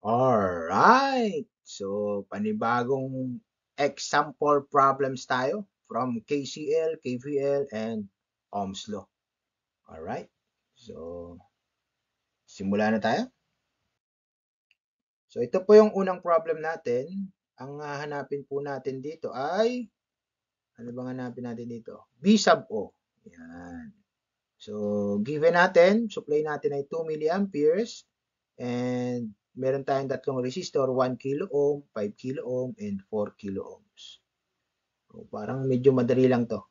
Alright. So, panibagong example problems tayo from KCL, KVL, and Ohm's Law. Alright. So, simula na tayo. So, ito po yung unang problem natin. Ang hahanapin po natin dito ay, ano bang hanapin natin dito? V sub O. Yan. So, given natin, supply natin ay 2 milliamperes and meron tayong tatlong resistor, 1 kilo ohm, 5 kilo ohm, and 4 kilo ohms. So, parang medyo madali lang to.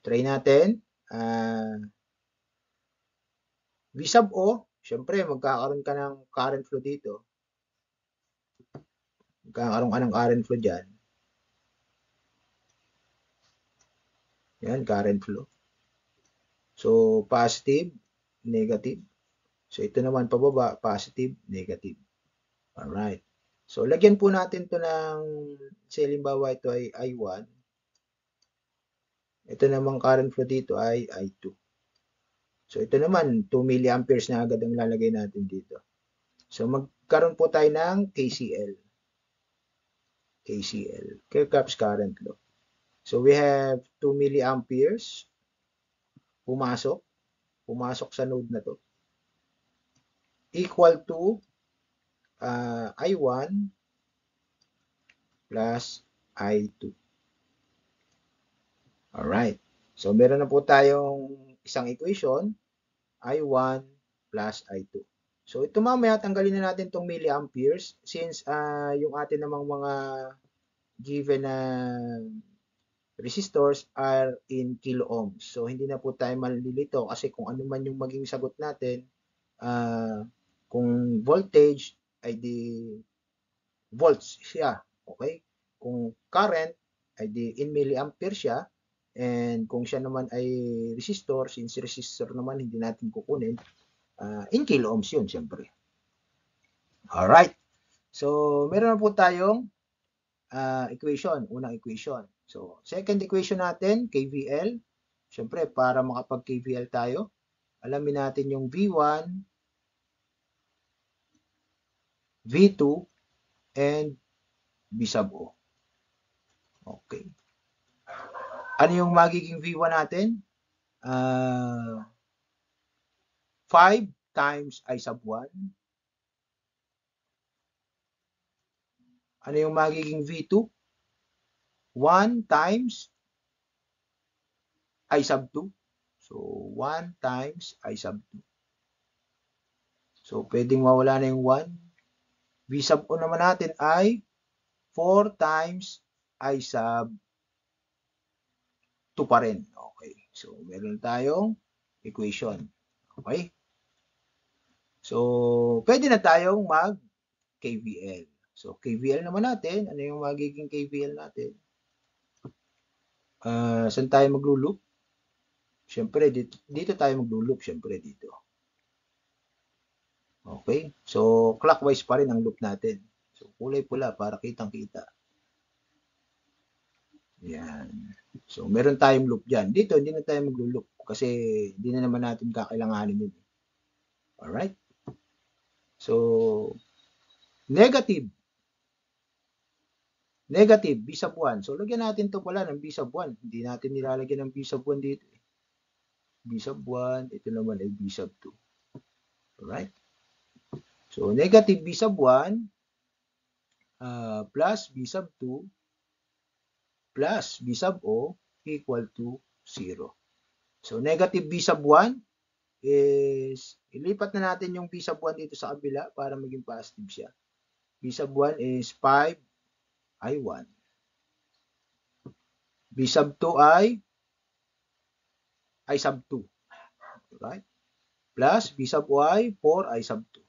Try natin. V sub O, syempre magkakaroon ka ng current flow dito. Magkakaroon ka ng current flow dyan. Yan, current flow. So, positive, negative. So, ito naman pababa, positive, negative. Alright. So, lagyan po natin to ng, halimbawa ito ay I1. Ito namang current flow dito ay I2. So, ito naman, 2 milliamperes na agad ang lalagay natin dito. So, magkaroon po tayo ng KCL. KCL, Kirchhoff's current law. So, we have 2 milliamperes pumasok sa node na to. Equal to I1 plus I2. Alright. So, meron na po tayong isang equation, I1 plus I2. So, ito mamaya, tanggalin na natin itong milliamperes since yung atin namang mga given na resistors are in kilo ohms. So, hindi na po tayo malilito kasi kung ano man yung maging sagot natin, kung voltage ay di volts siya. Okay? Kung current ay di in milliampere siya. And kung siya naman ay resistor, since resistor naman hindi natin kukunin, in kilo ohms yun, siyempre. Alright. So, meron na po tayong equation, unang equation. So, second equation natin, KVL. Siyempre, para makapag-KVL tayo, alamin natin yung V1, V2, and V sub O. Okay. Ano yung magiging V1 natin? 5 times I sub 1. Ano yung magiging V2? 1 times I sub 2. So, 1 times I sub 2. So, pwedeng mawala na yung 1. V sub O naman natin ay 4 times I sub 2 pa rin. Okay. So, meron tayong equation. Okay? So, pwede na tayong mag-KVL. So, KVL naman natin. Ano yung magiging KVL natin? Saan tayo magluloop? Siyempre, dito tayo magluloop. Siyempre, dito. Okay? So, clockwise pa rin ang loop natin. So, kulay pula para kitang-kita. Yan. So, meron tayong loop dyan. Dito, hindi na tayo magluloop kasi hindi na naman natin kakailanganin yun. Alright? So, negative. Negative, B sub 1. So, lagyan natin to pala ng B sub 1. Hindi natin nilalagyan ng B sub 1 dito. B sub 1, ito naman ay B sub 2. Alright? So, negative B sub 1 plus B sub 2 plus B sub O equal to 0. So, negative B sub 1 is, ilipat na natin yung B sub 1 dito sa kabila para maging positive siya. B sub 1 is 5 I1. B sub 2 ay I sub 2. Right? Plus B sub Y, 4 I sub 2.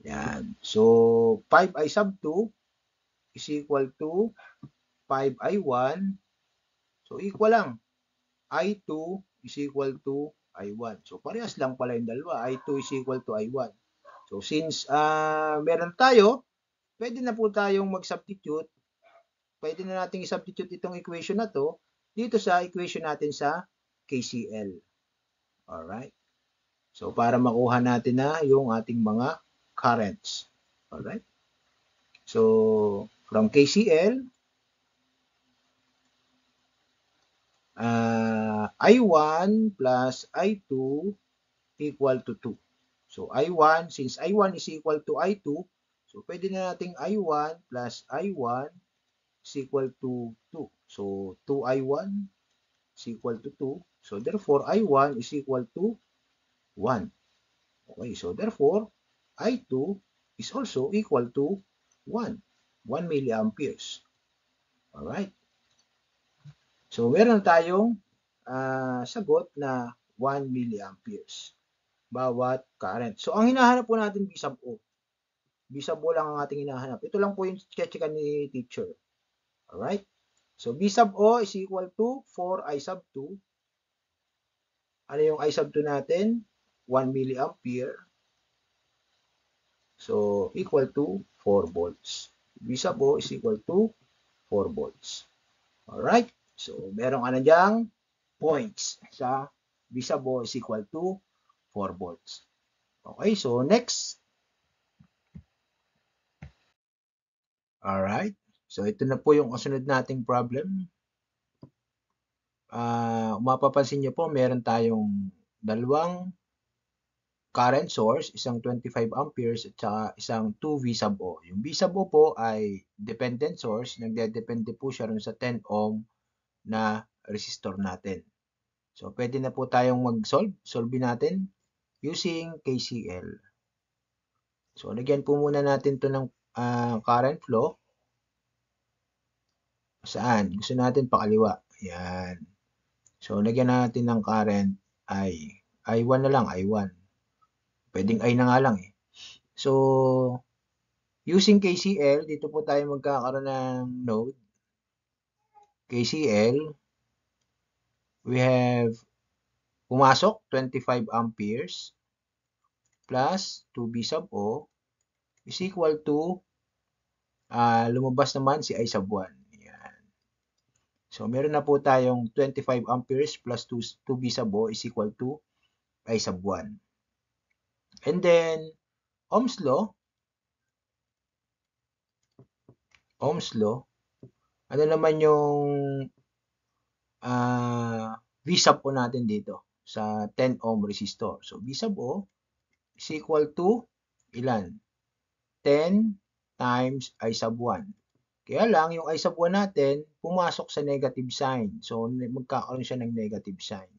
Yan. So, 5 I sub 2 is equal to 5 I1. So, equal lang. I2 is equal to I1. So, parehas lang pala yung dalawa. I2 is equal to I1. So, since meron tayo, pwede na po tayong mag-substitute. Pwede na nating i-substitute itong equation na to dito sa equation natin sa KCL. Alright? So, para makuha natin na yung ating mga currents. Alright? So, from KCL, I1 plus I2 equal to 2. So, I1, since I1 is equal to I2, so pwede na nating I1 plus I1 is equal to 2. So, 2I1 is equal to 2. So, therefore, I1 is equal to 1. Okay, so therefore, I2 is also equal to 1. 1 milliamperes. Alright? So, meron tayong sagot na 1 milliamperes bawat current. So, ang hinahanap po natin B sub O. B sub O lang ang ating hinahanap. Ito lang po yung check-checkan ni teacher. Alright? So, B sub O is equal to 4I sub 2. Ano yung I sub 2 natin? 1 milliampere. So, equal to 4 volts. B sub O is equal to 4 volts. Alright? So, meron ka na dyang points sa B sub O is equal to 4 volts. Okay, so next. Alright. So, ito na po yung kasunod nating problem. Mapapansin nyo po, meron tayong dalawang current source, isang 25 amperes at saka isang 2 V sub O. Yung V sub O po ay dependent source, nagdedepende po siya rin sa 10 ohm na resistor natin. So, pwede na po tayong mag-solve. Solve natin using KCL. So, lagyan po muna natin to ng current flow. Saan? Gusto natin pakaliwa. Yan. So, lagyan natin ng current I1 na lang, I1. Pwedeng I na nga lang eh. So, using KCL, dito po tayo magkakaroon ng node. KCL, we have pumasok 25 amperes plus 2B sub O is equal to lumabas naman si I sub 1. Yan. So, meron na po tayong 25 amperes plus 2B sub O is equal to I sub 1. And then, Ohm's law, ano naman yung V sub O natin dito sa 10 ohm resistor. So, V sub O is equal to ilan? 10 times I sub 1. Kaya lang, yung I sub 1 natin, pumasok sa negative sign. So, magkakaroon siya ng negative sign.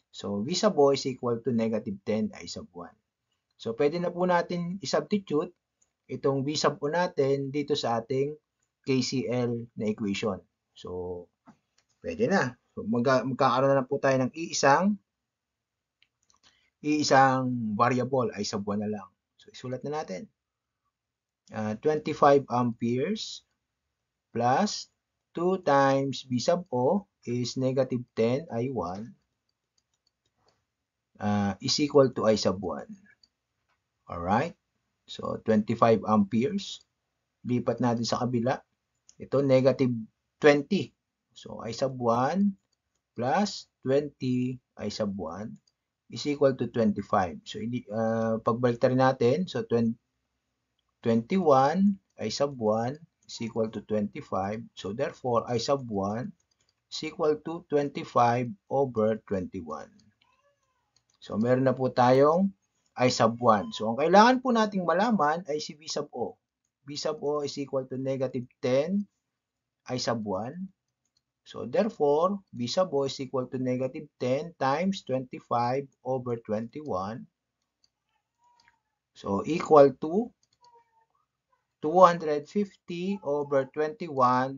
So, V sub O is equal to negative 10 I sub 1. So, pwede na po natin i-substitute itong V sub O natin dito sa ating KCL na equation. So, pwede na. So, magkakaroon na po tayo ng iisang variable, I sub 1 na lang. So, isulat na natin. 25 amperes plus 2 times V sub O is negative 10 I1 is equal to I sub 1. Alright? So, 25 amperes. Lipat natin sa kabila. Ito, negative 20. So, I sub 1 plus 20 I sub 1 is equal to 25. So, pagbalik rin natin, so 21 I sub 1 is equal to 25. So, therefore, I sub 1 is equal to 25 over 21. So, meron na po tayong I sub 1. So, ang kailangan po nating malaman ay si V sub O. V sub O is equal to negative 10 I sub 1. So, therefore, V sub O is equal to negative 10 times 25 over 21. So, equal to 250 over 21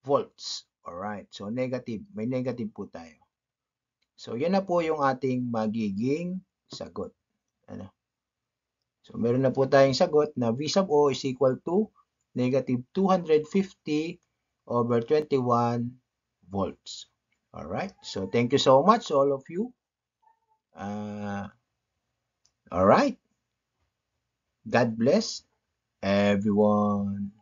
volts. Alright. So, negative. May negative po tayo. So, yan na po yung ating magiging sagot. Ano? So, meron na po tayong sagot na V sub O is equal to negative 250 over 21 volts. Alright. So, thank you so much all of you. Alright. God bless everyone.